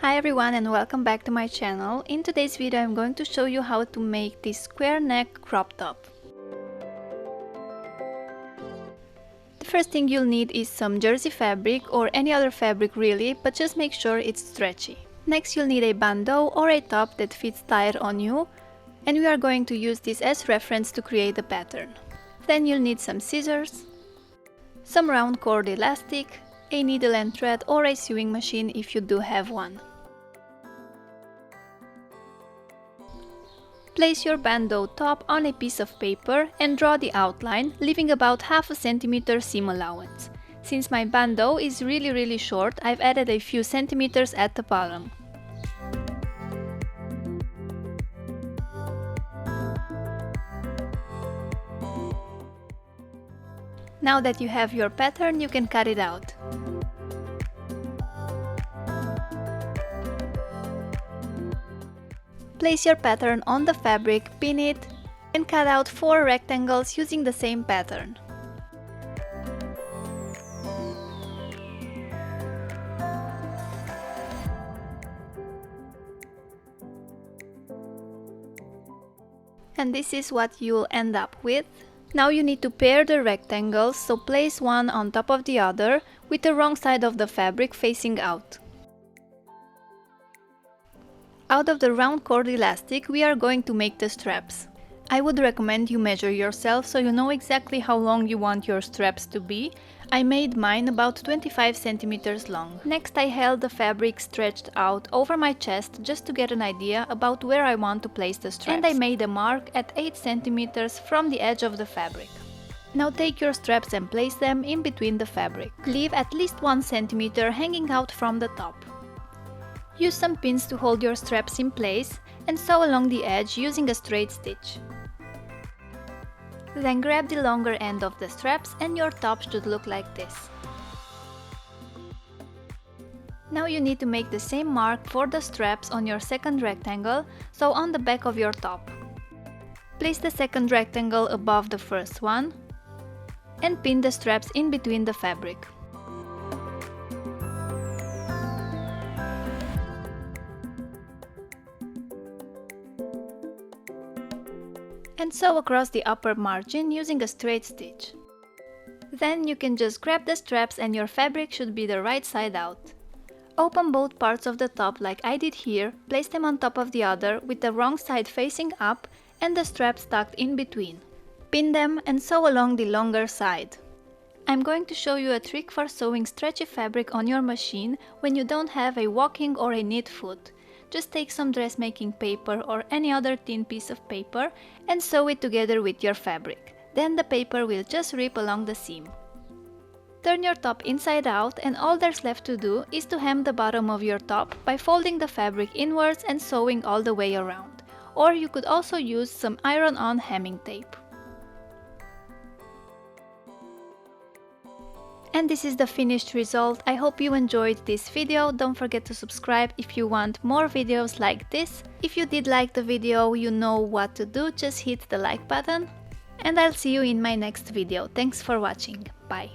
Hi everyone and welcome back to my channel. In today's video I'm going to show you how to make this square neck crop top. The first thing you'll need is some jersey fabric or any other fabric really, but just make sure it's stretchy. Next you'll need a bando or a top that fits tight on you, and we are going to use this as reference to create the pattern. Then you'll need some scissors, some round cord elastic, a needle and thread or a sewing machine if you do have one. Place your bando top on a piece of paper and draw the outline, leaving about half a centimeter seam allowance. Since my bando is really short, I've added a few centimeters at the bottom. Now that you have your pattern, you can cut it out. Place your pattern on the fabric, pin it, and cut out 4 rectangles using the same pattern. And this is what you'll end up with. Now you need to pair the rectangles, so place one on top of the other with the wrong side of the fabric facing out. Out of the round cord elastic we are going to make the straps. I would recommend you measure yourself so you know exactly how long you want your straps to be. I made mine about 25 centimeters long. Next I held the fabric stretched out over my chest just to get an idea about where I want to place the straps. And I made a mark at 8 centimeters from the edge of the fabric. Now take your straps and place them in between the fabric. Leave at least 1 centimeter hanging out from the top. Use some pins to hold your straps in place and sew along the edge using a straight stitch. Then grab the longer end of the straps and your top should look like this. Now you need to make the same mark for the straps on your second rectangle, so on the back of your top. Place the second rectangle above the first one and pin the straps in between the fabric. And sew across the upper margin using a straight stitch. Then you can just grab the straps and your fabric should be the right side out. Open both parts of the top like I did here, place them on top of the other with the wrong side facing up and the straps tucked in between. Pin them and sew along the longer side. I'm going to show you a trick for sewing stretchy fabric on your machine when you don't have a walking or a knit foot. Just take some dressmaking paper or any other thin piece of paper and sew it together with your fabric. Then the paper will just rip along the seam. Turn your top inside out and all there's left to do is to hem the bottom of your top by folding the fabric inwards and sewing all the way around. Or you could also use some iron-on hemming tape. And this is the finished result. I hope you enjoyed this video. Don't forget to subscribe if you want more videos like this. If you did like the video, you know what to do. Just hit the like button. And I'll see you in my next video. Thanks for watching. Bye.